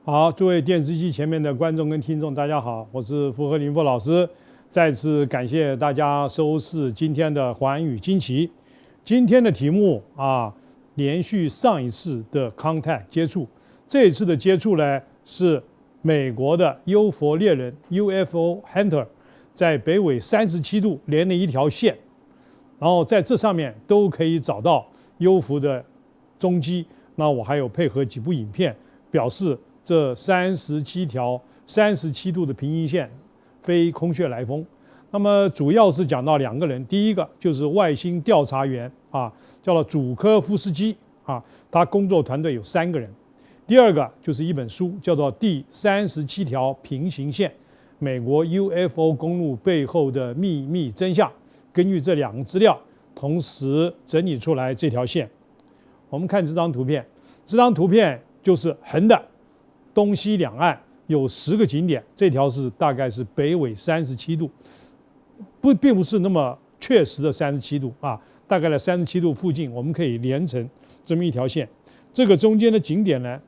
好，诸位电视机前面的观众跟听众，大家好，我是符合林富老师。再次感谢大家收视今天的寰宇惊奇。今天的题目连续上一次的 contact 接触，这一次的接触呢是美国的幽佛猎人 UFO Hunter 在北纬37度连了一条线，然后在这上面都可以找到幽浮的踪迹。那我还有配合几部影片，表示这37度的平行线非空穴来风。那么主要是讲到两个人，第一个就是外星调查员叫做祖科夫斯基他工作团队有3个人。第二个就是一本书，叫做《第37条平行线：美国 UFO 公路背后的秘密真相》。根据这2个资料，同时整理出来这条线。我们看这张图片，这张图片就是横的，东西两岸有10个景点，这条是大概是北纬37度，并不是那么确实的37度大概在37度附近，我们可以连成这么一条线。这个中间的景点呢，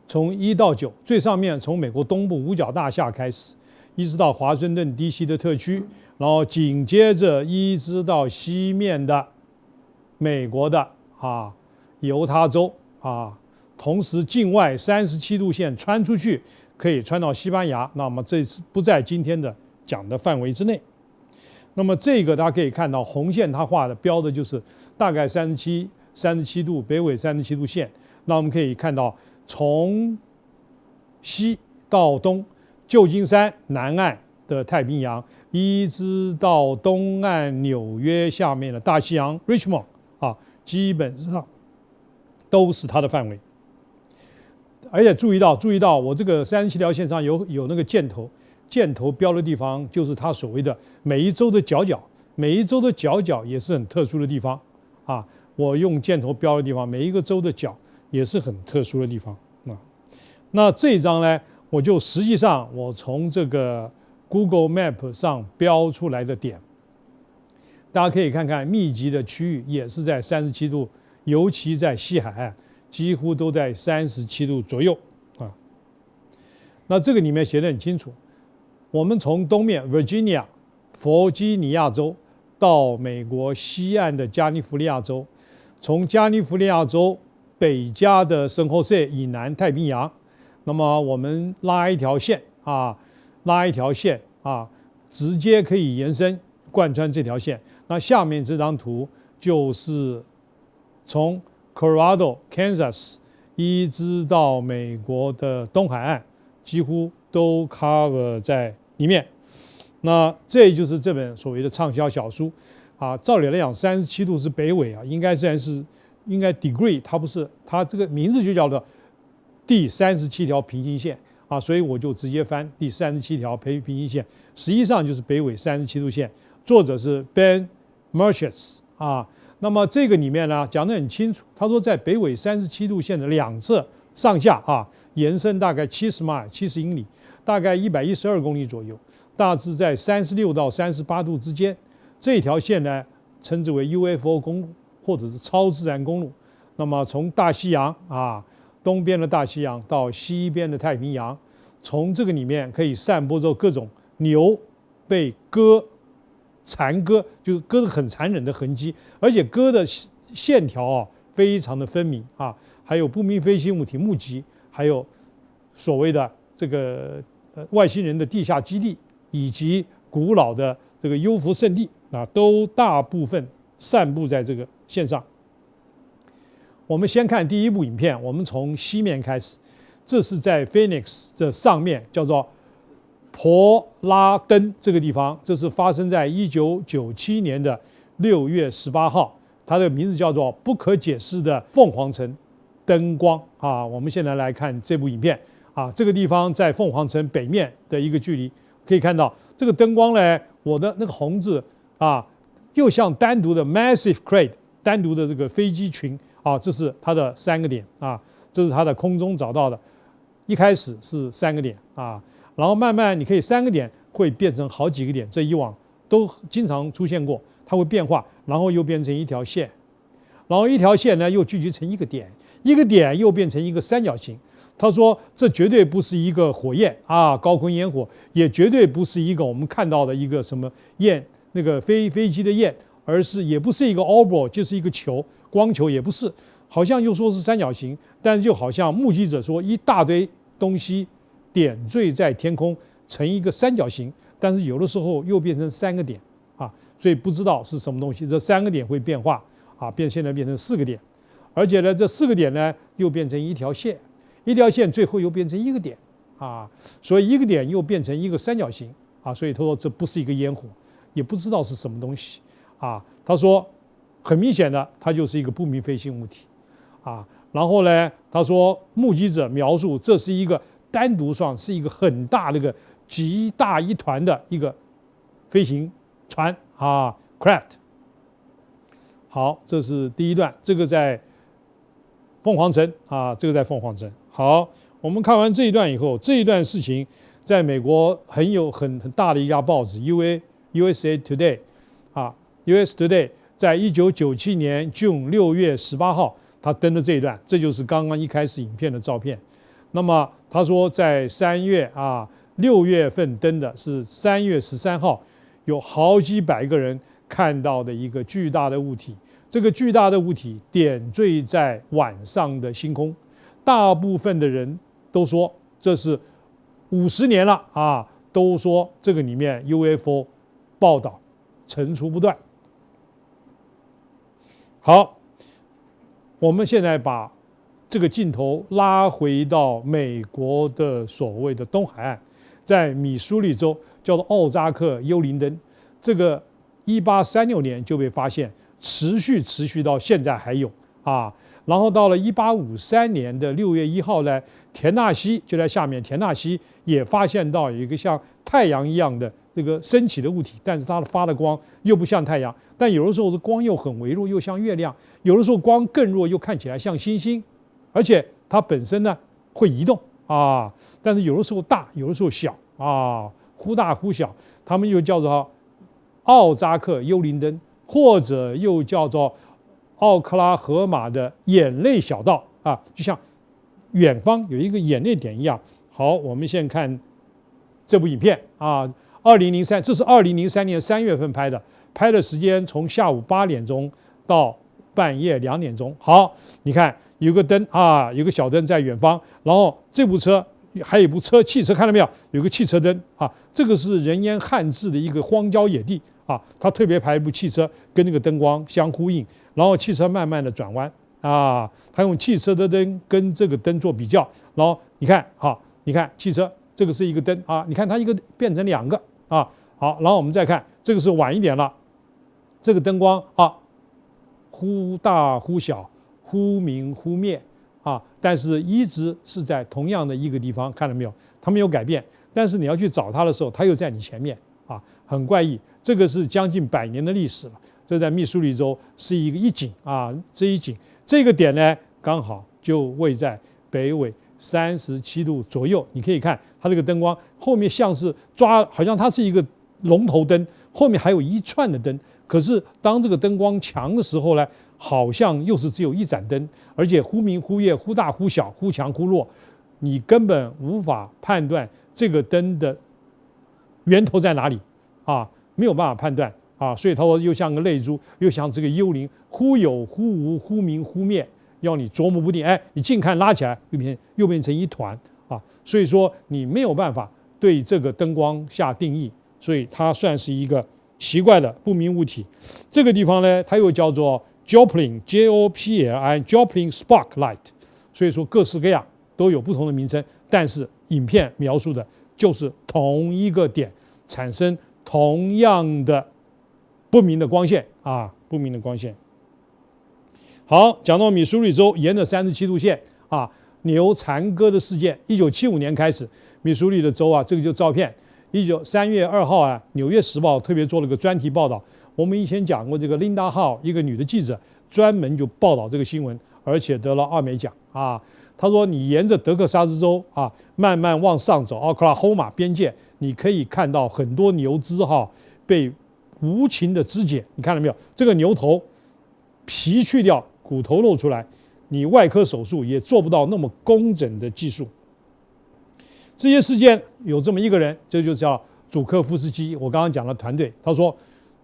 从1到9，最上面从美国东部五角大厦开始，一直到华盛顿 DC 的特区，然后紧接着一直到西面的美国的犹他州同时境外37度线穿出去，可以穿到西班牙。那么这次不在今天的讲的范围之内。那么这个大家可以看到，红线它画的标的就是大概37度北纬37度线。那我们可以看到，从西到东，旧金山南岸的太平洋，一直到东岸纽约下面的大西洋 Richmond 基本上都是它的范围。而且注意到我这个37条线上有那个箭头标的地方，就是它所谓的每一州的角角，每一州的角角也是很特殊的地方我用箭头标的地方，每一个州的角也是很特殊的地方那这一张呢，我就实际上我从这个 Google Map 上标出来的点，大家可以看看密集的区域也是在37度，尤其在西海岸，几乎都在37度左右那这个里面写得很清楚，我们从东面 Virginia 弗吉尼亚州到美国西岸的加利福尼亚州，从加利福尼亚州北加的圣何塞以南太平洋，那么我们拉一条线直接可以延伸贯穿这条线。那下面这张图就是从 Colorado、Kansas 一直到美国的东海岸，几乎都 cover 在里面。那这就是这本所谓的畅销小书照理来讲，37度是北纬应该 degree， 它不是，它这个名字就叫做第37条平行线所以我就直接翻第37条平行线，实际上就是北纬37度线。作者是 Ben Merschitz那么这个里面呢讲得很清楚，他说在北纬37度线的两侧上下延伸大概70英里，大概112公里左右，大致在36到38度之间。这条线呢称之为 UFO 公路或者是超自然公路。那么从大西洋东边的大西洋到西边的太平洋，从这个里面可以散播着各种牛被残割，就是割得很残忍的痕迹，而且割的线条非常的分明还有不明飞行物体目击，还有所谓的这个外星人的地下基地，以及古老的这个幽浮圣地都大部分散布在这个线上。我们先看第一部影片，我们从西面开始，这是在 Phoenix 这上面叫做婆拉登这个地方，这是发生在1997年的6月18号，它的名字叫做不可解释的凤凰城灯光我们现在来看这部影片这个地方在凤凰城北面的一个距离，可以看到这个灯光呢，我的那个红字又像单独的 massive crate 单独的这个飞机群这是它的3个点这是它的空中找到的，一开始是3个点然后慢慢你可以3个点会变成好几个点，这以往都经常出现过，它会变化，然后又变成一条线，然后一条线呢又聚集成一个点，一个点又变成一个三角形。他说这绝对不是一个火焰啊，高空烟火，也绝对不是一个我们看到的一个什么焰，那个飞机的焰，而是也不是一个 orb， 就是一个球，光球也不是，好像又说是三角形，但是就好像目击者说一大堆东西点缀在天空成一个三角形，但是有的时候又变成3个点啊，所以不知道是什么东西。这3个点会变化啊，现在变成4个点，而且呢，这4个点呢又变成一条线。一条线最后又变成1个点啊，所以1个点又变成一个三角形啊，所以他说这不是一个烟火，也不知道是什么东西啊。他说很明显的，它就是一个不明飞行物体啊。然后呢，他说目击者描述这是一个单独上是一个很大的一个极大一团的一个飞行船啊 ，craft。好，这是第一段，这个在凤凰城啊，这个在凤凰城。好，我们看完这一段以后，这一段事情在美国很大的一家报纸 USA Today 啊 ，US Today 在1997年6月18号，他登的这一段，这就是刚刚一开始影片的照片。那么他说，在6月份登的是3月13号，有好几百个人看到的一个巨大的物体。这个巨大的物体点缀在晚上的星空。大部分的人都说这是50年了啊，都说这个里面 UFO 报道层出不穷。好，我们现在把这个镜头拉回到美国的所谓的东海岸，在密苏里州叫做奥扎克幽灵灯，这个1836年就被发现，持续到现在还有啊。然后到了1853年的6月1号呢，田纳西就在下面，田纳西也发现到有一个像太阳一样的这个升起的物体，但是它发的光又不像太阳，但有的时候是光又很微弱，又像月亮；有的时候光更弱，又看起来像星星，而且它本身呢会移动啊，但是有的时候大，有的时候小啊，忽大忽小，他们又叫做奥扎克幽灵灯，或者又叫做奥克拉荷马的眼泪小道啊，就像远方有一个眼泪点一样。好，我们先看这部影片啊，2003，这是2003年3月份拍的，拍的时间从下午8点钟到半夜2点钟。好，你看有个灯啊，有个小灯在远方，然后这部车还有一部汽车，看到没有？有个汽车灯啊，这个是人烟罕至的一个荒郊野地啊，他特别拍一部汽车跟那个灯光相呼应。然后汽车慢慢的转弯啊，他用汽车的灯跟这个灯做比较，然后你看好，你看汽车这个是一个灯啊，你看它一个变成2个啊，好，然后我们再看这个是晚一点了，这个灯光啊忽大忽小，忽明忽灭啊，但是一直是在同样的一个地方，看到没有？它没有改变，但是你要去找它的时候，它又在你前面啊，很怪异。这个是将近100年的历史了。这在密苏里州是一景啊，这个点呢，刚好就位在北纬37度左右。你可以看它这个灯光后面像是好像它是一个龙头灯，后面还有一串的灯。可是当这个灯光强的时候呢，好像又是只有一盏灯，而且忽明忽夜，忽大忽小，忽强忽弱，你根本无法判断这个灯的源头在哪里啊，没有办法判断。啊，所以他说又像个泪珠，又像这个幽灵，忽有忽无，忽明忽灭，要你琢磨不定。哎，你近看拉起来，又变成一团啊。所以说你没有办法对这个灯光下定义，所以它算是一个奇怪的不明物体。这个地方呢，它又叫做 Joplin Joplin Joplin Sparklight， 所以说各式各样都有不同的名称，但是影片描述的就是同一个点产生同样的不明的光线啊，不明的光线。好，讲到密苏里州沿着37度线啊，牛残鸽的事件，1975年开始，密苏里的州啊，这个就照片。3月2号啊，《纽约时报》特别做了个专题报道。我们以前讲过，这个 Linda Howe 一个女的记者，专门就报道这个新闻，而且得了奥美奖啊。她说，你沿着德克萨斯州啊，慢慢往上走，奥克拉荷马边界，你可以看到很多牛只哈被无情的肢解，你看到没有？这个牛头皮去掉，骨头露出来，你外科手术也做不到那么工整的技术。这些事件有这么一个人，这就叫祖科夫斯基。我刚刚讲了团队，他说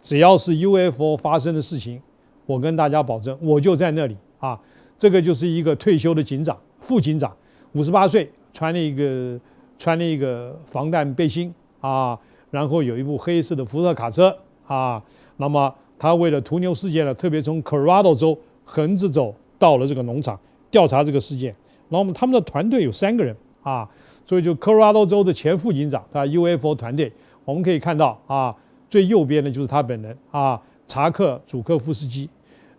只要是 UFO 发生的事情，我跟大家保证，我就在那里啊。这个就是一个退休的警长，副警长，58岁，穿了一个防弹背心啊，然后有一部黑色的福特卡车啊。那么他为了屠牛事件呢，特别从 Colorado 州横着走到了这个农场调查这个事件。然后他们的团队有3个人啊，所以就 Colorado 州的前副警长，他 UFO 团队，我们可以看到啊，最右边的就是他本人啊，查克·祖科夫斯基。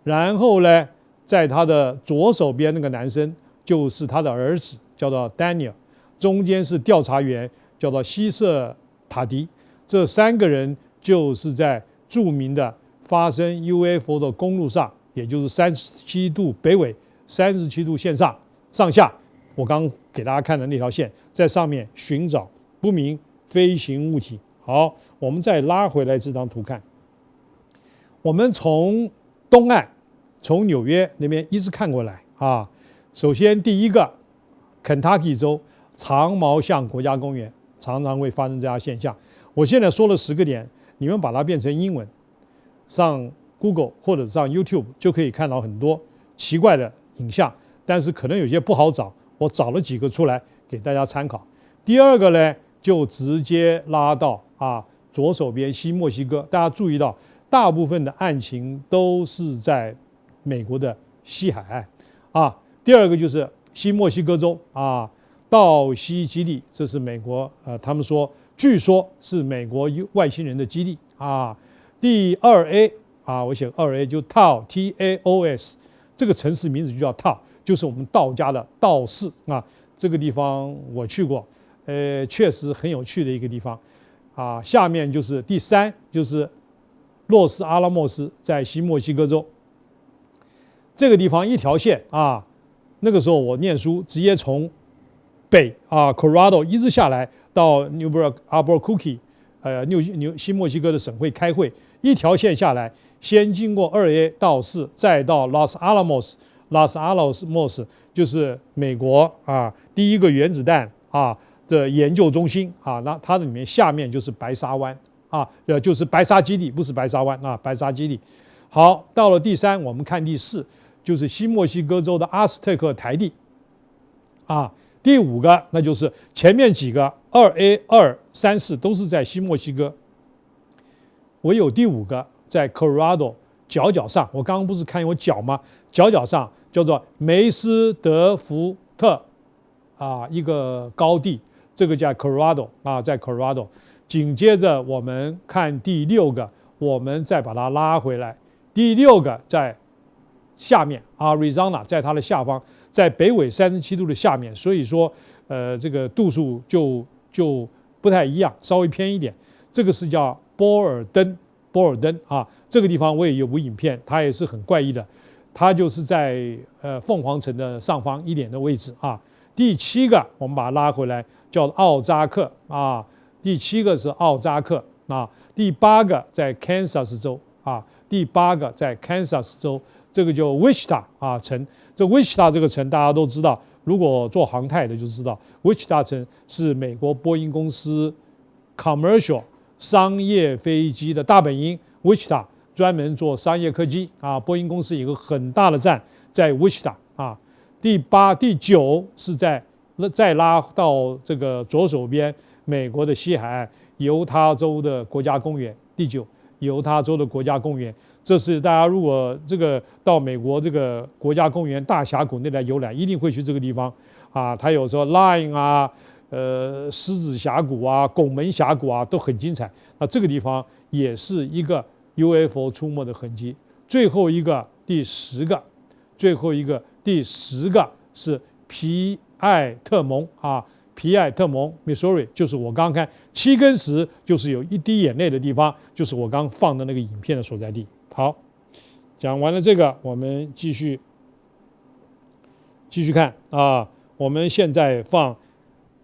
然后呢，在他的左手边那个男生就是他的儿子，叫做 Daniel。中间是调查员，叫做希瑟塔迪。这3个人就是在著名的发生 UFO 的公路上，也就是37度北纬、37度线上下，我刚给大家看的那条线，在上面寻找不明飞行物体。好，我们再拉回来这张图看。我们从东岸，从纽约那边一直看过来啊。首先第一个，肯塔基州长毛象国家公园常常会发生这样现象。我现在说了10个点，你们把它变成英文，上 Google 或者上 YouTube 就可以看到很多奇怪的影像，但是可能有些不好找，我找了几个出来给大家参考。第二个呢，就直接拉到左手边西墨西哥，大家注意到，大部分的案情都是在美国的西海岸第二个就是西墨西哥州道西基地，这是美国他们说据说是美国外星人的基地第2A 我写2A 就 Taos， 这个城市名字就叫 Taos， 就是我们道家的道士这个地方我去过，确实很有趣的一个地方下面就是第3，就是洛斯阿拉莫斯，在西墨西哥州。这个地方一条线那个时候我念书，直接从北Colorado 一直下来到 Newburgh Albuquerque， 西墨西哥的省会开会，一条线下来，先经过2A 到4，再到 Los Alamos， 就是美国第一个原子弹的研究中心那它的里面下面就是白沙湾就是白沙基地，不是白沙湾白沙基地。好，到了第3，我们看第4，就是西墨西哥州的阿斯特克台地第5个那就是前面几个2A、2、3、4都是在西墨西哥，唯有第5个在 Colorado 角上。我刚刚不是看有角吗？角上叫做梅斯德福特一个高地，这个叫 Colorado 在 Colorado。紧接着我们看第6个，我们再把它拉回来。第6个在下面Arizona， 在它的下方，在北纬37度的下面，所以说这个度数就不太一样，稍微偏一点。这个是叫波尔登这个地方我也有部影片，它也是很怪异的，它就是在凤凰城的上方一点的位置第7个我们把它拉回来，叫奥扎克第7个是奥扎克第8个在 Kansas 州第8个在 Kansas 州，这个叫 Wichita 城。这 Wichita 这个城大家都知道，如果做航太的就知道 Wichita 城是美国波音公司 commercial 商业飞机的大本营。Wichita 专门做商业客机波音公司有个很大的站在 Wichita第8、第9是再拉到这个左手边美国的西海岸犹他州的国家公园。第9，犹他州的国家公园，这是大家如果这个到美国这个国家公园大峡谷那来游览，一定会去这个地方它有时候 Lion 狮子峡谷拱门峡谷都很精彩。那这个地方也是一个 UFO 出没的痕迹。最后一个第10个是皮埃特蒙Missouri， 就是我刚刚看7跟10，就是有一滴眼泪的地方，就是我刚放的那个影片的所在地。好，讲完了这个，我们继续看我们现在放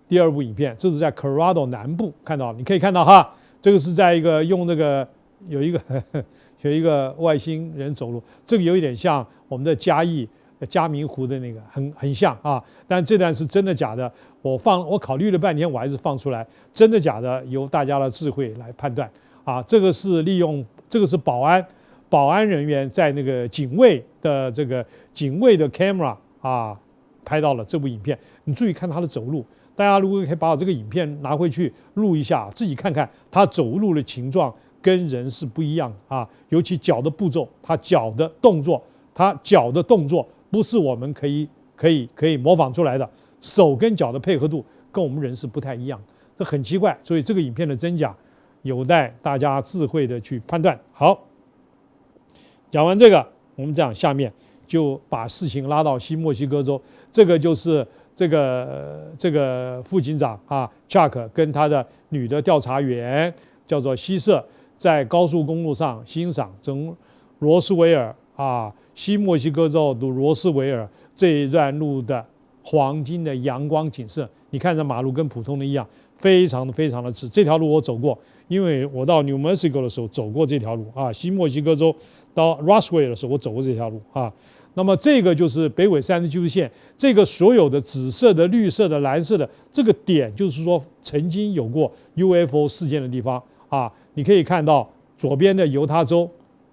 第2部影片，这是在 Colorado 南部看到，你可以看到这个是在一个用那个有一个外星人走路，这个有一点像我们的嘉义嘉明湖的那个很像啊。但这段是真的假的，我考虑了半天，我还是放出来，真的假的由大家的智慧来判断啊。这个是保安人员在那个警卫的 camera 啊拍到了这部影片。你注意看他的走路，大家如果可以把我这个影片拿回去录一下，自己看看他走路的形状跟人是不一样的啊，尤其脚的步骤，他脚的动作不是我们可以模仿出来的，手跟脚的配合度跟我们人是不太一样，这很奇怪。所以这个影片的真假有待大家智慧的去判断。好，讲完这个，我们讲下面就把事情拉到西墨西哥州，这个就是这个副警长啊 Chuck 跟他的女的调查员叫做希瑟，在高速公路上欣赏从罗斯维尔啊西墨西哥州的罗斯维尔这一段路的黄金的阳光景色。你看这马路跟普通的一样，非常的直。这条路我走过，因为我到 New Mexico 的时候走过这条路啊，西墨西哥州到 Roswell 的时候我走过这条路啊。那么这个就是北纬37度线，这个所有的紫色的、绿色的、蓝色的这个点，就是说曾经有过 UFO 事件的地方啊。你可以看到左边的犹他州，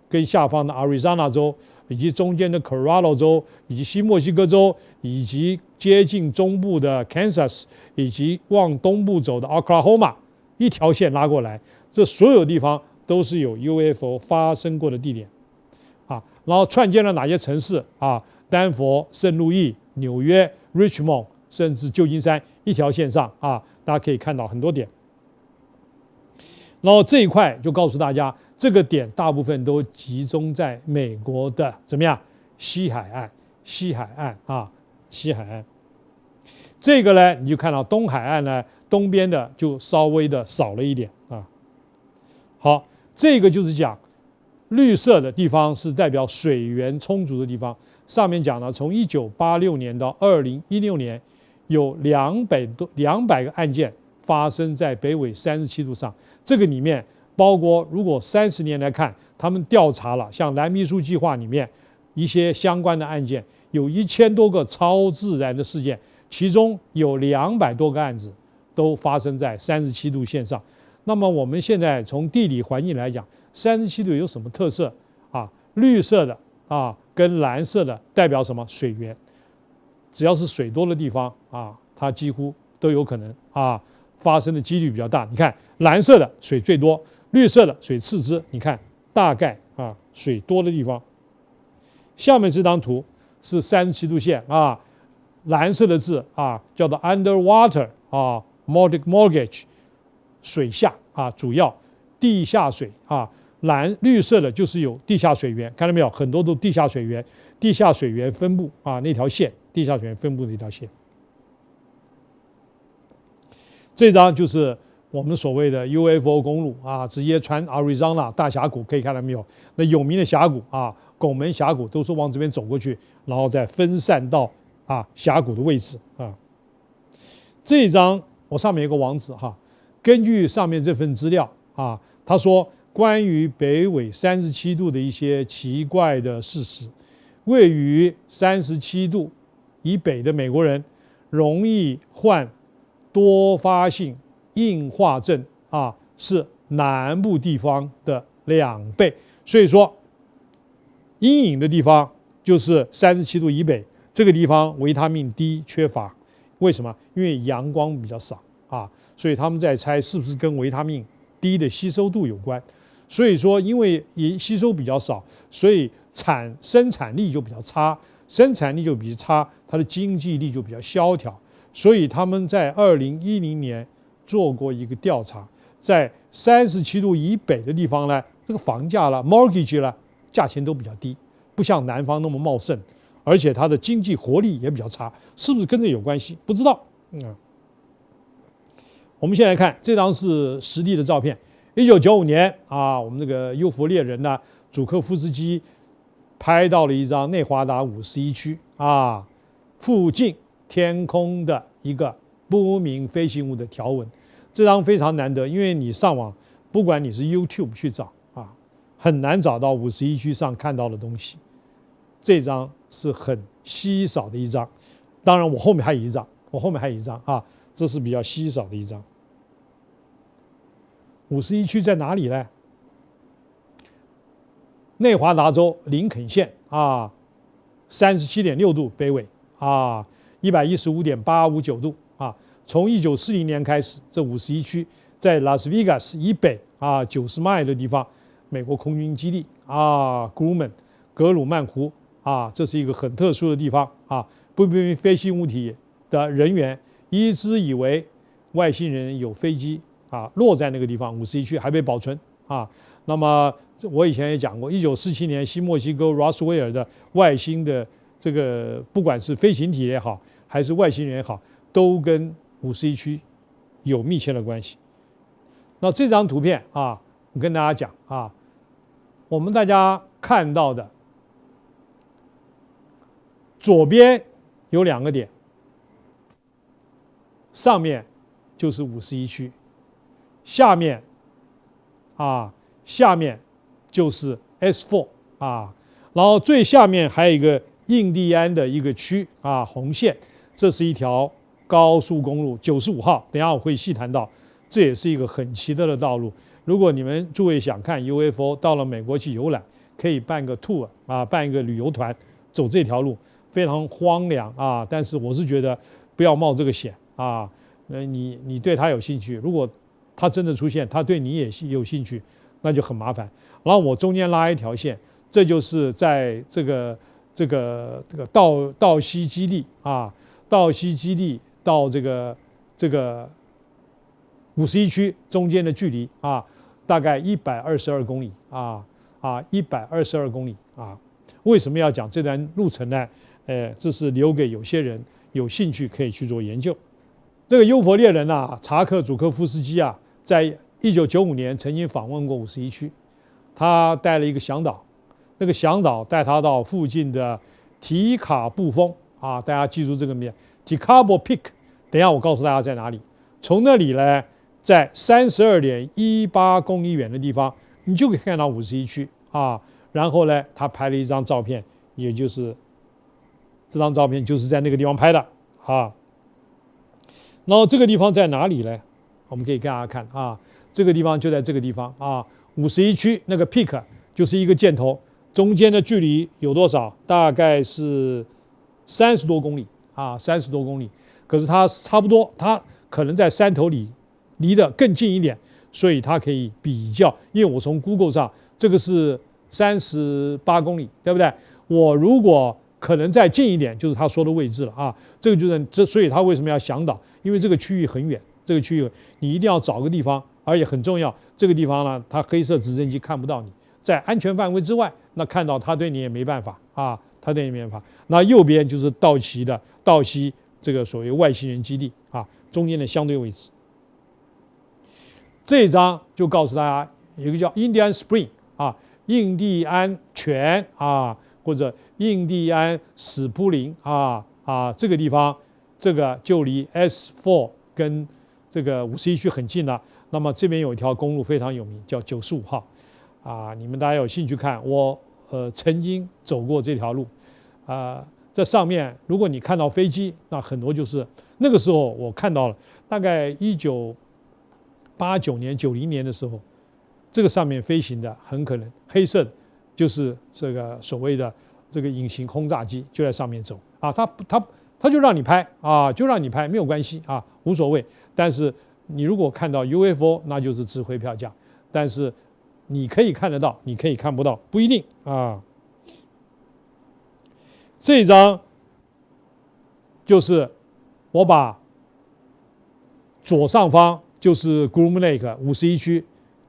跟下方的 Arizona 州，以及中间的 Colorado 州，以及西墨西哥州，以及接近中部的 Kansas， 以及往东部走的 Oklahoma， 一条线拉过来，这所有地方都是有 UFO 发生过的地点啊。然后串接了哪些城市啊？丹佛、圣路易、纽约、Richmond， 甚至旧金山，一条线上啊，大家可以看到很多点。然后这一块就告诉大家，这个点大部分都集中在美国的怎么样？西海岸啊，西海岸。这个呢，你就看到东海岸呢，东边的就稍微的少了一点啊。好，这个就是讲绿色的地方是代表水源充足的地方。上面讲了，从1986年到2016年，有200个案件发生在北纬37度上。这个里面包括，如果30年来看，他们调查了像蓝皮书计划里面一些相关的案件，有1000多个超自然的事件，其中有200多个案子都发生在37度线上。那么我们现在从地理环境来讲，37度有什么特色啊？绿色的啊跟蓝色的代表什么？水源，只要是水多的地方啊，它几乎都有可能啊发生的几率比较大。你看蓝色的水最多，绿色的水次之。你看大概啊水多的地方。下面这张图是37度线啊，蓝色的字啊叫做 underwater 啊 mortgage 水下啊，主要地下水啊。绿色的就是有地下水源，看到没有？很多都地下水源分布啊那条线，地下水源分布的一条线。这张就是我们所谓的 UFO 公路啊，直接穿 Arizona 大峡谷，可以看到没有？那有名的峡谷啊，拱门峡谷都是往这边走过去，然后再分散到啊峡谷的位置啊。这张我上面有个网址哈，根据上面这份资料啊，他说关于北纬37度的一些奇怪的事实，位于37度以北的美国人容易患多发性硬化症啊，是南部地方的2倍。所以说，阴影的地方就是37度以北，这个地方维他命 D 缺乏。为什么？因为阳光比较少啊，所以他们在猜是不是跟维他命 D 的吸收度有关。所以说，因为吸收比较少，所以生产力就比较差，它的经济力就比较萧条。所以他们在2010年做过一个调查，在37度以北的地方呢，这个房价了、mortgage 了，价钱都比较低，不像南方那么茂盛，而且它的经济活力也比较差，是不是跟这有关系？不知道。我们现在看这张是实地的照片。1995年啊，我们这个优佛猎人呢，祖科夫斯基拍到了一张内华达51区啊附近天空的一个不明飞行物的条纹。这张非常难得，因为你上网，不管你是 YouTube 去找啊，很难找到51区上看到的东西。这张是很稀少的一张。当然，我后面还有一张，啊，这是比较稀少的一张。51区在哪里呢？内华达州林肯县啊，37.6度北纬啊，115.859度啊。从1940年开始，这51区在拉斯维加斯以北啊90迈的地方，美国空军基地啊，格鲁曼湖啊，这是一个很特殊的地方啊。不明飞行物体的人员一直以为外星人有飞机啊落在那个地方，51区还被保存啊。那么我以前也讲过，1947年西墨西哥 Roswell 的外星的这个，不管是飞行体也好，还是外星人也好，都跟51区有密切的关系。那这张图片啊，我跟大家讲啊，我们大家看到的左边有2个点，上面就是51区，下面就是 S4 啊，然后最下面还有一个印第安的一个区啊，红线，这是一条高速公路95号，等一下我会细谈到，这也是一个很奇特的道路。如果你们诸位想看 UFO， 到了美国去游览，可以办个 tour 啊，办一个旅游团，走这条路，非常荒凉啊。但是我是觉得不要冒这个险啊。你对他有兴趣，如果他真的出现，他对你也有兴趣，那就很麻烦。然后我中间拉一条线，这就是在这个道西基地啊，道西基地到这个51区中间的距离啊，大概122公里122公里啊。为什么要讲这段路程呢？这是留给有些人有兴趣可以去做研究。这个优佛猎人啊，查克·祖科夫斯基啊，在1995年曾经访问过51区，他带了一个向导，那个向导带他到附近的提卡布峰啊，大家记住这个名 ，Ticabo Peak。等一下我告诉大家在哪里。从那里呢，在32.18公里远的地方，你就可以看到51区啊。然后呢，他拍了一张照片，也就是这张照片就是在那个地方拍的啊。然后这个地方在哪里呢？我们可以给大家看啊，这个地方就在这个地方啊。51区那个 peak 就是一个箭头，中间的距离有多少？大概是30多公里啊，30多公里。可是它差不多，它可能在山头里离得更近一点，所以它可以比较。因为我从 Google 上，这个是38公里，对不对？我如果可能再近一点，就是他说的位置了啊。这个就是所以他为什么要向导？因为这个区域很远，这个区域你一定要找个地方，而且很重要，这个地方呢，它黑色直升机看不到你，在安全范围之外，那看到他对你也没办法啊，他对你没办法。那右边就是道西这个所谓外星人基地啊，中间的相对位置。这一章就告诉大家，有一个叫 Indian Spring 啊，印第安泉啊，或者印第安史普林这个地方，这个就离 S4 跟这个51区很近了。那么这边有一条公路非常有名，叫95号啊，你们大家有兴趣看，我曾经走过这条路啊。这上面如果你看到飞机，那很多就是那个时候我看到了，大概1989年、90年的时候，这个上面飞行的很可能黑色的，就是这个所谓的这个隐形轰炸机就在上面走啊，他就让你拍啊，就让你拍，没有关系啊，无所谓。但是你如果看到 UFO， 那就是值回票价。但是你可以看得到，你可以看不到，不一定啊。这一张就是我把左上方就是 Groom Lake 51区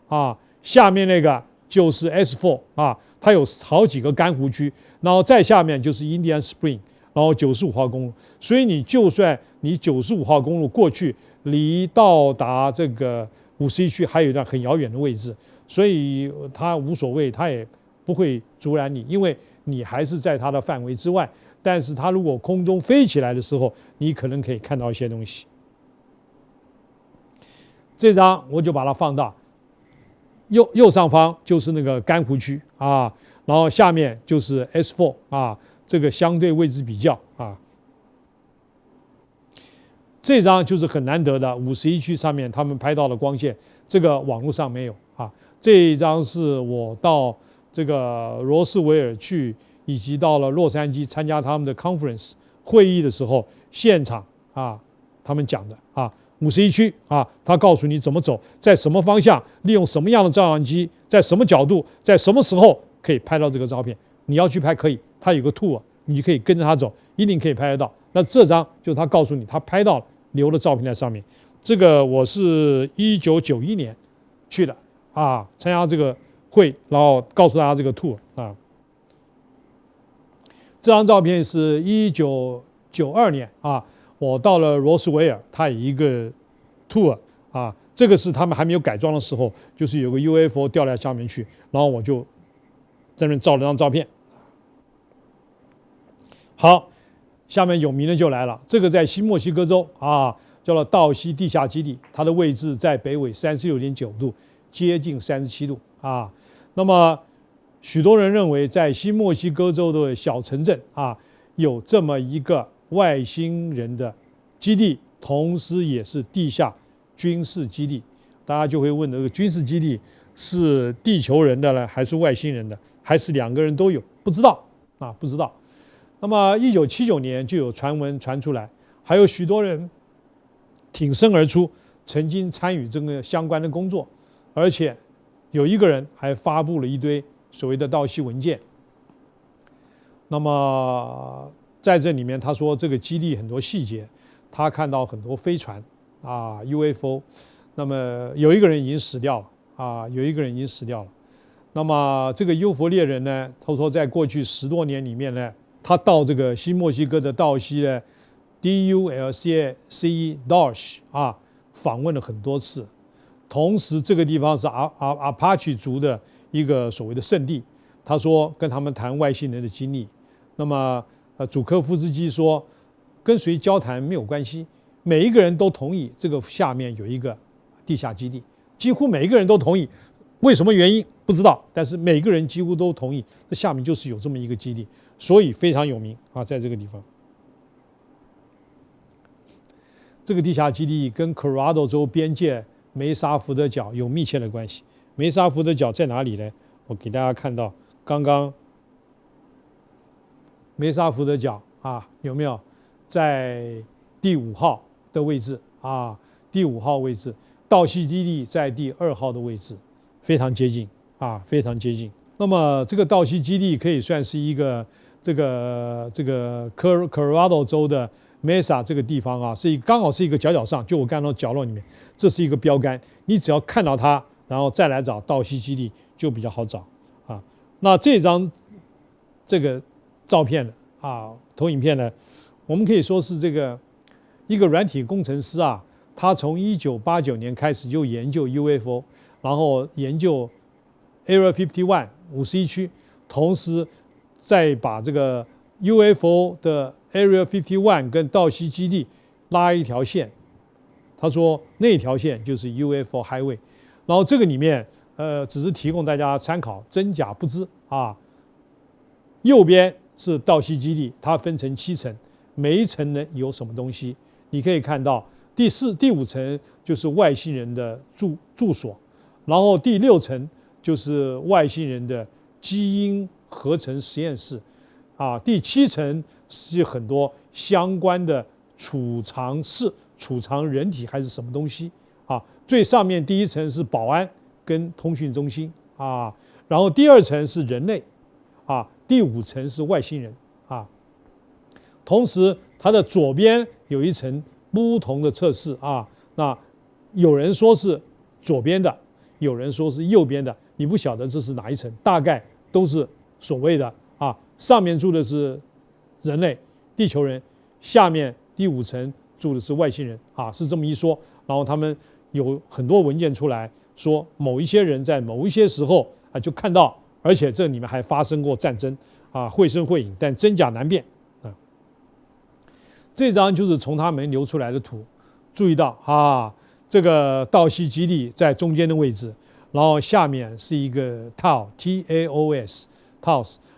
啊，下面那个就是 S4 啊，它有好几个干湖区，然后再下面就是 Indian Spring， 然后95号公路。所以你就算你95号公路过去，离到达这个51区还有一段很遥远的位置，所以它无所谓，它也不会阻拦你，因为你还是在它的范围之外。但是它如果空中飞起来的时候，你可能可以看到一些东西。这张我就把它放大，右上方就是那个干湖区啊，然后下面就是 S4 啊，这个相对位置比较啊。这张就是很难得的51区上面他们拍到的光线，这个网络上没有啊。这一张是我到这个罗斯维尔去，以及到了洛杉矶参加他们的 conference 会议的时候，现场啊他们讲的啊。51区啊，他告诉你怎么走，在什么方向，利用什么样的照相机，在什么角度，在什么时候可以拍到这个照片。你要去拍可以，他有个 tour， 你就可以跟着他走，一定可以拍得到。那这张就是他告诉你他拍到了，留了照片在上面。这个我是1991年去的啊，参加这个会，然后告诉大家这个 tour 啊。这张照片是1992年啊。我到了罗斯维尔，它有一个 tour 啊，这个是他们还没有改装的时候，就是有个 UFO 掉在下面去，然后我就在那边照了张照片。好，下面有名的就来了，这个在新墨西哥州啊，叫做道西地下基地，它的位置在北纬36.9度，接近37度啊。那么许多人认为，在新墨西哥州的小城镇啊，有这么一个外星人的基地，同时也是地下军事基地。大家就会问，这个军事基地是地球人的呢，还是外星人的，还是两个人都有？不知道啊，不知道。那么1979年就有传闻传出来，还有许多人挺身而出，曾经参与这个相关的工作，而且有一个人还发布了一堆所谓的道西文件。那么在这里面，他说这个基地很多细节，他看到很多飞船啊 UFO。那么有一个人已经死掉了啊，有一个人已经死掉了。那么这个幽佛猎人呢，他说在过去10多年里面呢，他到这个新墨西哥的道西呢 DULCE Dulce 啊访问了很多次。同时这个地方是阿帕奇族的一个所谓的圣地。他说跟他们谈外星人的经历。那么祖科夫斯基说，跟谁交谈没有关系，每一个人都同意这个下面有一个地下基地，几乎每一个人都同意。为什么原因不知道，但是每个人几乎都同意，这下面就是有这么一个基地，所以非常有名啊，在这个地方。这个地下基地跟科罗拉多州边界梅沙福德角有密切的关系。梅沙福德角在哪里呢？我给大家看到，刚刚梅沙福德角啊，有没有在第5号的位置啊？第5号位置，道西基地在第2号的位置，非常接近啊，非常接近。那么这个道西基地可以算是一个这个科罗拉多州的 Mesa 这个地方啊，刚好是一个角上，就我看到角落里面，这是一个标杆，你只要看到它，然后再来找道西基地就比较好找啊。那这张这个照片啊，投影片呢，我们可以说是这个一个软体工程师啊，他从1989年开始就研究 UFO， 然后研究 Area 51 51区，同时再把这个 UFO 的 Area 51跟道西基地拉一条线。他说那条线就是 UFO Highway， 然后这个里面只是提供大家参考，真假不知啊。右边是道西基地，它分成7层，每一层呢有什么东西？你可以看到第4、第5层就是外星人的住所，然后第6层就是外星人的基因合成实验室，啊，第7层是很多相关的储藏室，储藏人体还是什么东西啊？最上面第1层是保安跟通讯中心啊，然后第2层是人类啊。第5层是外星人啊，同时它的左边有一层不同的测试啊。那有人说是左边的，有人说是右边的，你不晓得这是哪一层，大概都是所谓的啊。上面住的是人类、地球人，下面第5层住的是外星人啊，是这么一说。然后他们有很多文件出来说，某一些人在某一些时候啊就看到。而且这里面还发生过战争啊，绘声绘影，但真假难辨啊。这张就是从他们流出来的图，注意到啊，这个道西基地在中间的位置，然后下面是一个 TAOS，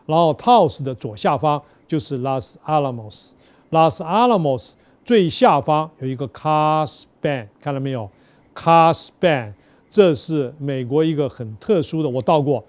然后 TAOS 的左下方就是 Los Alamos。Los Alamos 最下方有一个 Carl's Bend， 看到没有 ？Carl's Bend， 这是美国一个很特殊的，我到过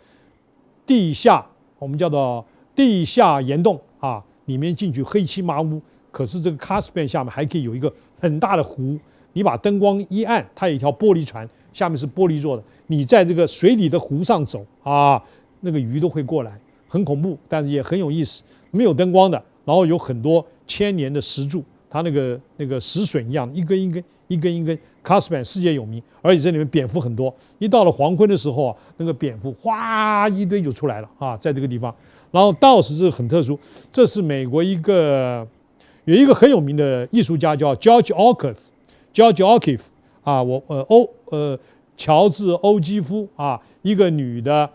地下，我们叫做地下岩洞啊，里面进去黑漆麻乌，可是这个 Carl's Bend 下面还可以有一个很大的湖，你把灯光一按，它有一条玻璃船，下面是玻璃做的，你在这个水里的湖上走啊，那个鱼都会过来，很恐怖，但是也很有意思。没有灯光的，然后有很多千年的石柱，它那个石笋一样，一根一根。Carl's Bend 世界有名，而且这里面蝙蝠很多。一到了黄昏的时候啊，那个蝙蝠哗一堆就出来了啊，在这个地方。然后倒是很特殊，这是美国有一个很有名的艺术家叫 George O'Keeffe 啊，乔治欧基夫啊，一个女的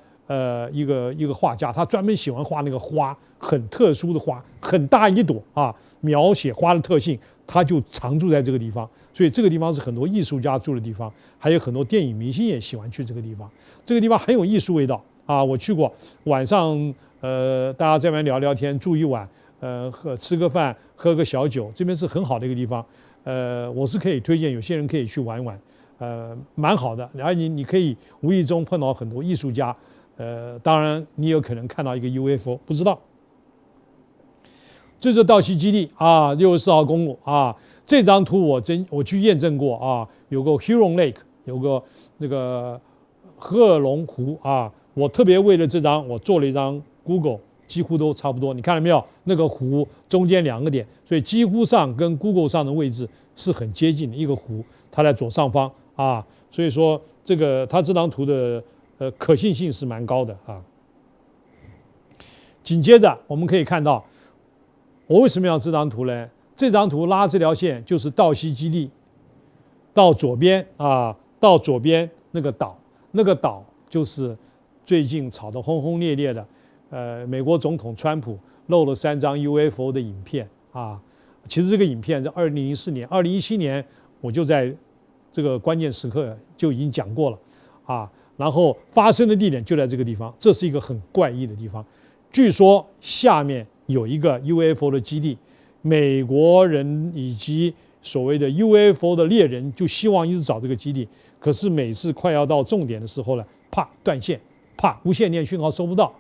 一个画家，她专门喜欢画那个花，很特殊的花，很大一朵啊，描写花的特性，她就常住在这个地方。所以这个地方是很多艺术家住的地方，还有很多电影明星也喜欢去这个地方。这个地方很有艺术味道啊，我去过，晚上大家在外面聊聊天，住一晚，吃个饭，喝个小酒，这边是很好的一个地方。我是可以推荐，有些人可以去玩玩，蛮好的。然后你可以无意中碰到很多艺术家，当然你有可能看到一个 UFO， 不知道。这就是道西基地啊，64号公路啊。这张图我去验证过啊，有个 Huron Lake， 有个那个赫龙湖啊。我特别为了这张，我做了一张 Google， 几乎都差不多。你看到没有？那个湖中间2个点，所以几乎上跟 Google 上的位置是很接近的。一个湖，它在左上方啊，所以说它这张图的可信性是蛮高的啊。紧接着我们可以看到，我为什么要这张图呢？这张图拉这条线就是道西基地，到左边那个岛就是最近炒得轰轰烈烈的，美国总统川普漏了3张 UFO 的影片啊。其实这个影片在2004年、2017年我就在这个关键时刻就已经讲过了啊。然后发生的地点就在这个地方，这是一个很怪异的地方。据说下面有一个 UFO 的基地。美国人以及所谓的 UFO 的猎人就希望一直找这个基地，可是每次快要到重点的时候呢，啪断线，啪无线电讯号收不到，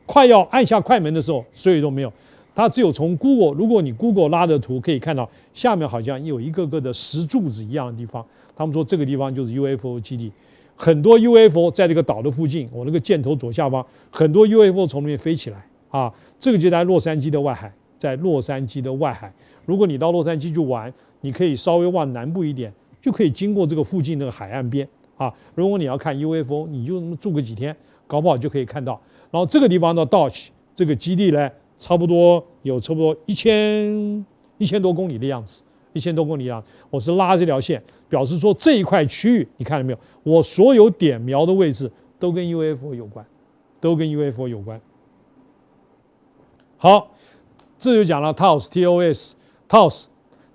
快要按下快门的时候，所以都没有。它只有从 Google， 如果你 Google 拉的图可以看到，下面好像有一个个的石柱子一样的地方。他们说这个地方就是 UFO 基地，很多 UFO 在这个岛的附近，我那个箭头左下方，很多 UFO 从那边飞起来啊，这个就在洛杉矶的外海。如果你到洛杉矶去玩，你可以稍微往南部一点，就可以经过这个附近那个海岸边啊。如果你要看 UFO， 你就住个几天，搞不好就可以看到。然后这个地方的 Dodge 这个基地呢，差不多1000多公里的样子，1000多公里的样子。我是拉这条线，表示说这一块区域，你看到没有？我所有点描的位置都跟 UFO 有关，好。这就讲了 TOS，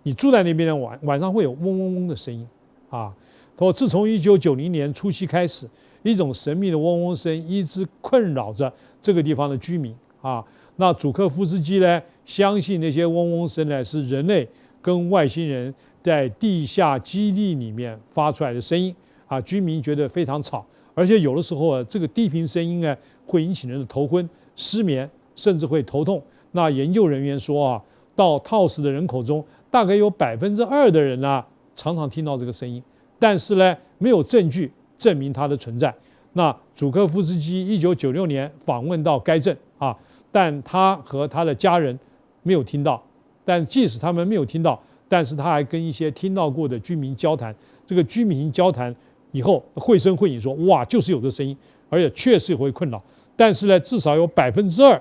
你住在那边的晚上会有嗡嗡嗡的声音啊。他说，自从1990年初期开始，一种神秘的嗡嗡声一直困扰着这个地方的居民啊。那祖克夫斯基呢，相信那些嗡嗡声呢是人类跟外星人在地下基地里面发出来的声音啊。居民觉得非常吵，而且有的时候啊，这个低频声音呢会引起人的头昏、失眠，甚至会头痛。那研究人员说啊，到 TOS 的人口中，大概有2%的人呢，常常听到这个声音，但是呢，没有证据证明它的存在。那祖克夫斯基1996年访问到该镇啊，但他和他的家人没有听到。但即使他们没有听到，但是他还跟一些听到过的居民交谈。这个居民交谈以后，绘声绘影说，哇，就是有这声音，而且确实会困扰。但是呢，至少有2%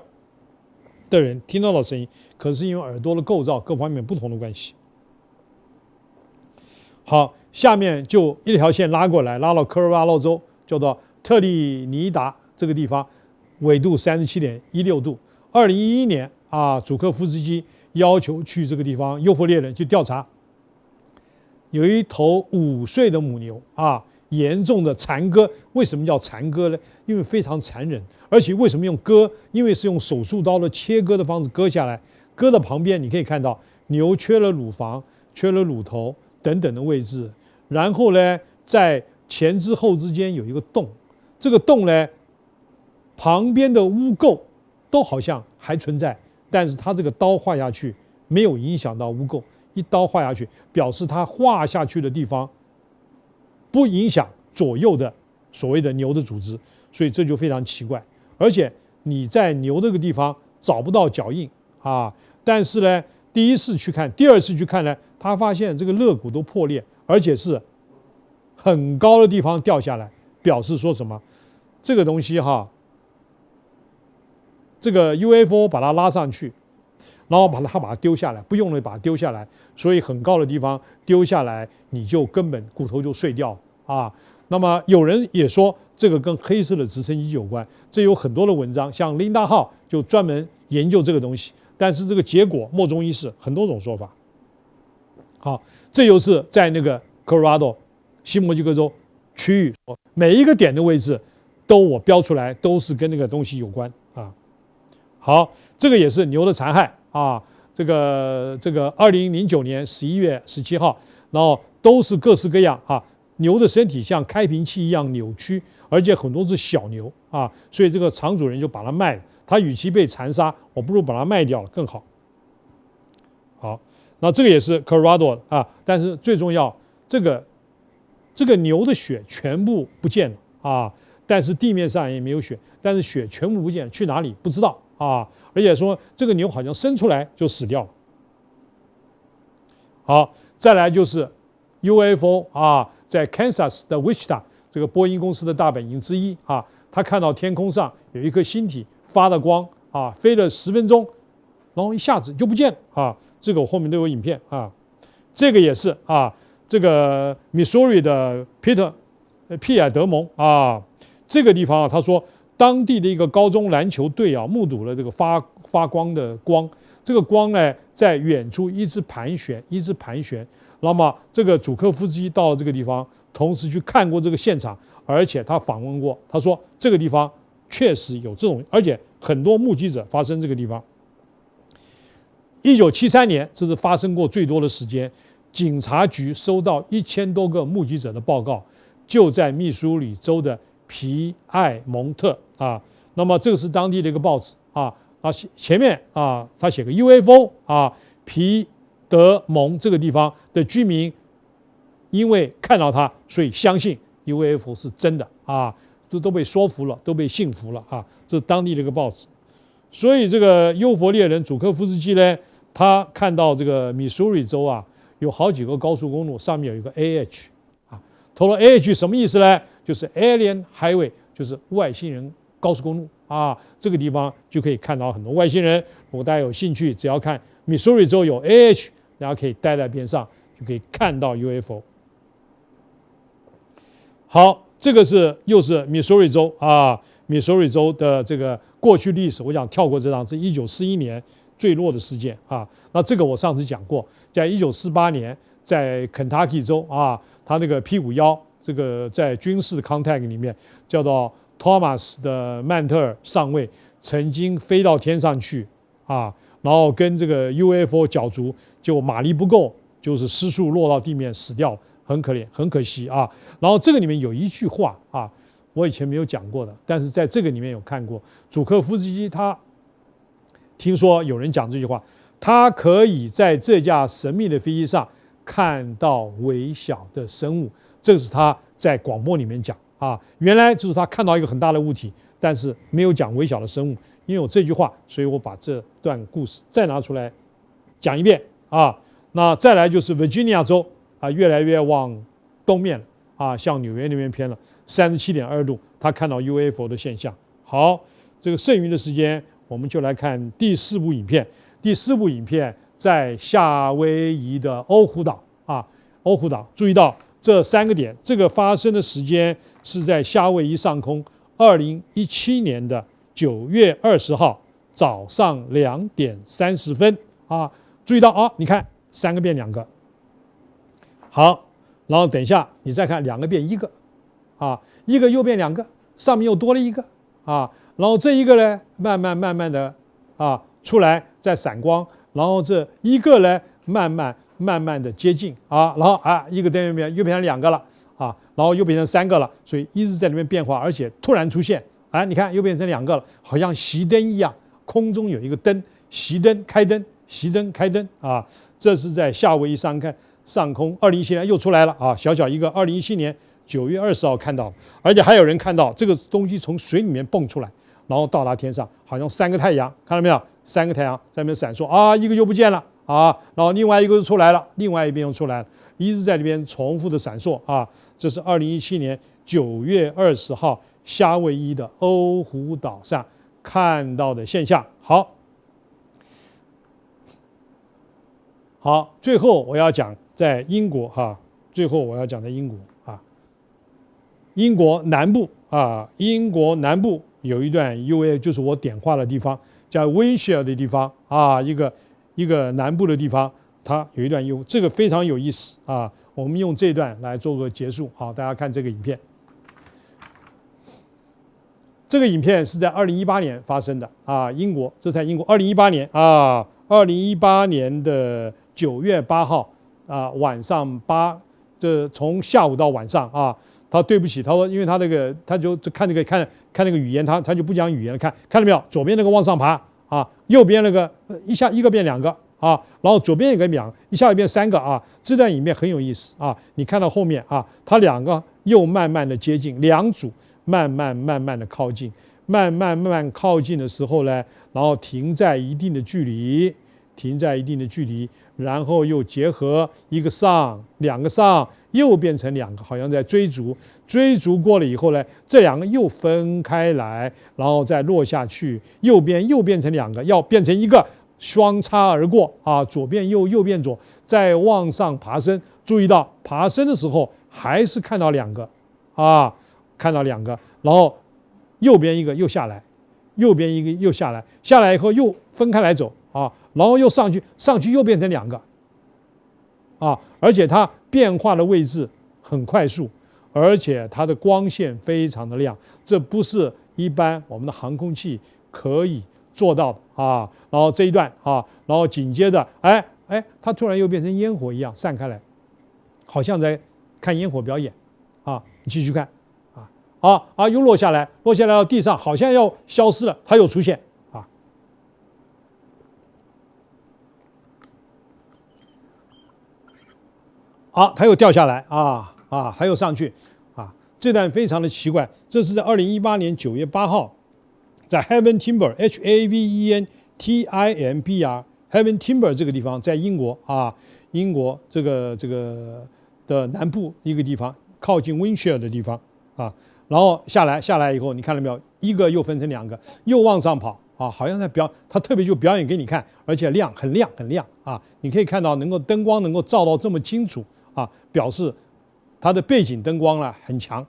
的人听到了声音，可是因为耳朵的构造各方面不同的关系。好，下面就一条线拉过来，拉到科罗拉多州，叫做特立尼达这个地方，纬度37.16度。2011年啊，祖克夫斯基要求去这个地方诱惑猎人去调查，有一头5岁的母牛啊，严重的残割。为什么叫残割呢？因为非常残忍，而且为什么用割？因为是用手术刀的切割的方式割下来，割的旁边你可以看到牛缺了乳房、缺了乳头等等的位置，然后呢，在前肢后之间有一个洞，这个洞呢，旁边的污垢都好像还存在，但是它这个刀划下去没有影响到污垢，一刀划下去，表示它划下去的地方不影响左右的所谓的牛的组织，所以这就非常奇怪。而且你在牛这个地方找不到脚印啊，但是呢，第一次去看，第二次去看呢，他发现这个肋骨都破裂，而且是很高的地方掉下来，表示说什么？这个东西哈，这个 UFO 把它拉上去，然后把它丢下来，不用了把它丢下来，所以很高的地方丢下来，你就根本骨头就碎掉啊。那么有人也说这个跟黑色的直升机有关，这有很多的文章，像琳达号就专门研究这个东西，但是这个结果莫衷一是，很多种说法。好，这就是在那个 Colorado 西墨西哥州区域，每一个点的位置都我标出来，都是跟那个东西有关啊。好，这个也是牛的残骸啊，这个2009年11月17号，然后都是各式各样啊，牛的身体像开瓶器一样扭曲，而且很多是小牛啊，所以这个厂主人就把它卖了，他与其被残杀，我不如把它卖掉了更好。好，那这个也是 Colorado 啊，但是最重要，这个牛的血全部不见了啊，但是地面上也没有血，但是血全部不见了，去哪里不知道啊，而且说这个牛好像生出来就死掉了。好，再来就是 UFO 啊，在 Kansas 的 Wichita 这个波音公司的大本营之一啊，他看到天空上有一颗星体发了光啊，飞了10分钟，然后一下子就不见了啊，这个我后面都有影片啊，这个也是啊。这个 Missouri 的皮尔德蒙啊，这个地方啊，他说当地的一个高中篮球队啊，目睹了这个发光的光，这个光呢在远处一直盘旋，一直盘旋。那么这个祖科夫斯基到了这个地方，同时去看过这个现场，而且他访问过，他说这个地方确实有这种，而且很多目击者发生这个地方。1973年，这是发生过最多的时间。警察局收到1000多个目击者的报告，就在密苏里州的皮埃蒙特啊。那么这个是当地的一个报纸啊，前面啊，他写个 UFO 啊，皮德蒙这个地方的居民因为看到它，所以相信 UFO 是真的啊，都被说服了，都被信服了啊。这是当地的一个报纸。所以这个优佛猎人祖科夫斯基呢，他看到这个密苏里州啊。有好几个高速公路，上面有一个 AH 啊，投了 AH 什么意思呢？就是 Alien Highway， 就是外星人高速公路啊。这个地方就可以看到很多外星人。如果大家有兴趣，只要看 Missouri 州有 AH， 大家可以待在边上，就可以看到 UFO。好，这个又是 Missouri 州啊，Missouri 州的这个过去历史，我想跳过这张，是1941年坠落的事件啊。那这个我上次讲过，在1948年，在肯塔基州啊，他那个 P51这个在军事 contact 里面叫做 Thomas 的曼特尔上尉，曾经飞到天上去啊，然后跟这个 UFO 角逐，就马力不够，就是失速落到地面死掉了，很可怜，很可惜啊。然后这个里面有一句话啊，我以前没有讲过的，但是在这个里面有看过，祖克夫斯基他听说有人讲这句话。他可以在这架神秘的飞机上看到微小的生物，这是他在广播里面讲啊。原来就是他看到一个很大的物体，但是没有讲微小的生物。因为有这句话，所以我把这段故事再拿出来讲一遍啊。那再来就是 Virginia 州啊，越来越往东面了啊，向纽约那边偏了，37.2度，他看到 UFO 的现象。好，这个剩余的时间，我们就来看第4部影片。第4部影片在夏威夷的欧胡岛啊，欧胡岛，注意到这3个点，这个发生的时间是在夏威夷上空2017年的9月20号早上2点30分啊，注意到啊，你看3个变2个，好，然后等一下你再看2个变1个啊，一个又变2个，上面又多了一个啊，然后这一个呢，慢慢的啊。出来再闪光，然后这一个呢慢慢的接近啊，然后一个单元又变成2个了啊，然后又变成3个了，所以一直在里面变化，而且突然出现，你看又变成2个了，好像熄灯一样，空中有一个灯，熄灯开灯，熄灯开灯啊，这是在夏威夷上空，2017年又出来了啊，小一个，2017年9月20号看到，而且还有人看到这个东西从水里面蹦出来，然后到达天上，好像3个太阳，看到没有？3个太阳在那边闪烁啊，一个又不见了啊，然后另外一个又出来了，另外一边又出来了，一直在里边重复的闪烁啊。这是2017年9月20号夏威夷的欧胡岛上看到的现象。好，最后我要讲在英国最后我要讲在英国英国南部英国南部有一段 UA， 就是我点画的地方，叫 Winshire 的地方一个南部的地方，它有一段 U， 这个非常有意思我们用这段来做个结束。好，大家看这个影片。这个影片是在2018年发生的英国，这在英国2018年2018年的9月8号晚上这从下午到晚上他对不起，他说因为他就看那个语言，他就不讲语言了，看到没有？左边那个往上爬右边那个一个变2个然后左边一个变2个，一下就变3个这段影片很有意思你看到后面他2个又慢慢的接近，2组慢慢的靠近，慢慢靠近的时候呢，然后停在一定的距离，然后又结合一个上2个上，又变成2个，好像在追逐过了以后呢，这2个又分开来，然后再落下去，右边又变成2个，要变成1个，双叉而过左变右变左，再往上爬升。注意到爬升的时候还是看到2个然后右边一个又下来，右边一个又下来，下来以后又分开来走然后又上去又变成2个而且它变化的位置很快速，而且它的光线非常的亮，这不是一般我们的航空器可以做到的然后这一段然后紧接着它突然又变成烟火一样散开来，好像在看烟火表演你继续看又落下来到地上，好像要消失了，它又出现它又掉下来它又上去这段非常的奇怪。这是在2018年9月8号，在 Havant Timber Havent Timber Havant Timber 这个地方，在英国英国这个的南部一个地方，靠近 Winshire 的地方然后下来以后，你看到没有？一个又分成2个，又往上跑好像在他特别就表演给你看，而且很亮你可以看到灯光能够照到这么清楚表示它的背景灯光很强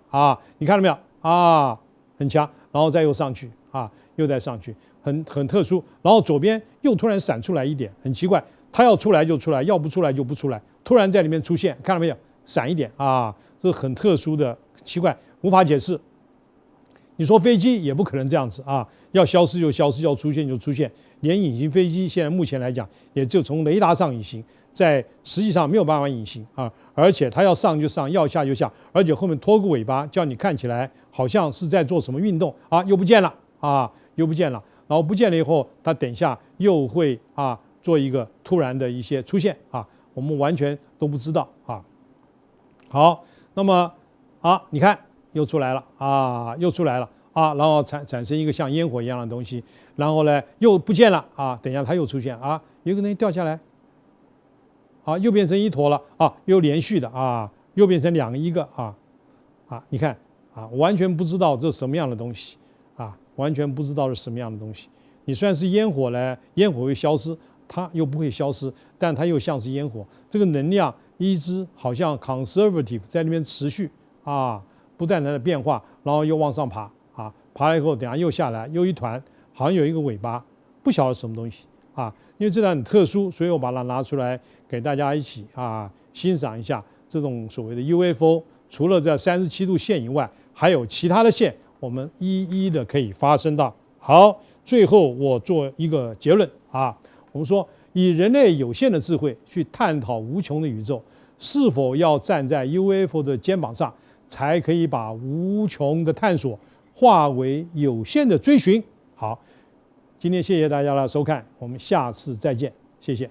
你看到没有很强，然后再又上去又再上去，很特殊。然后左边又突然闪出来一点，很奇怪，它要出来就出来，要不出来就不出来，突然在里面出现，看到没有？闪一点这是很特殊的，奇怪，无法解释。你说飞机也不可能这样子要消失就消失，要出现就出现。连隐形飞机现在目前来讲，也就从雷达上隐形，在实际上没有办法隐形而且它要上就上，要下就下，而且后面拖个尾巴，叫你看起来好像是在做什么运动又不见了然后不见了以后，它等一下又会做一个突然的一些出现我们完全都不知道好，那么你看又出来了然后产生一个像烟火一样的东西，然后呢又不见了等一下它又出现有一个东西掉下来又变成一坨了又连续的又变成1个你看完全不知道这是什么样的东西完全不知道是什么样的东西。你虽然是烟火呢，烟火会消失，它又不会消失，但它又像是烟火，这个能量一直好像 conservative 在那边持续不断的变化，然后又往上爬爬了以后，等下又下来，又一团，好像有一个尾巴，不晓得什么东西因为这段很特殊，所以我把它拿出来给大家一起欣赏一下这种所谓的 UFO。除了这37度线以外，还有其他的线，我们一一的可以发生到。好，最后我做一个结论我们说以人类有限的智慧去探讨无穷的宇宙，是否要站在 UFO 的肩膀上，才可以把无穷的探索化为有限的追寻？好，今天谢谢大家的收看，我们下次再见，谢谢。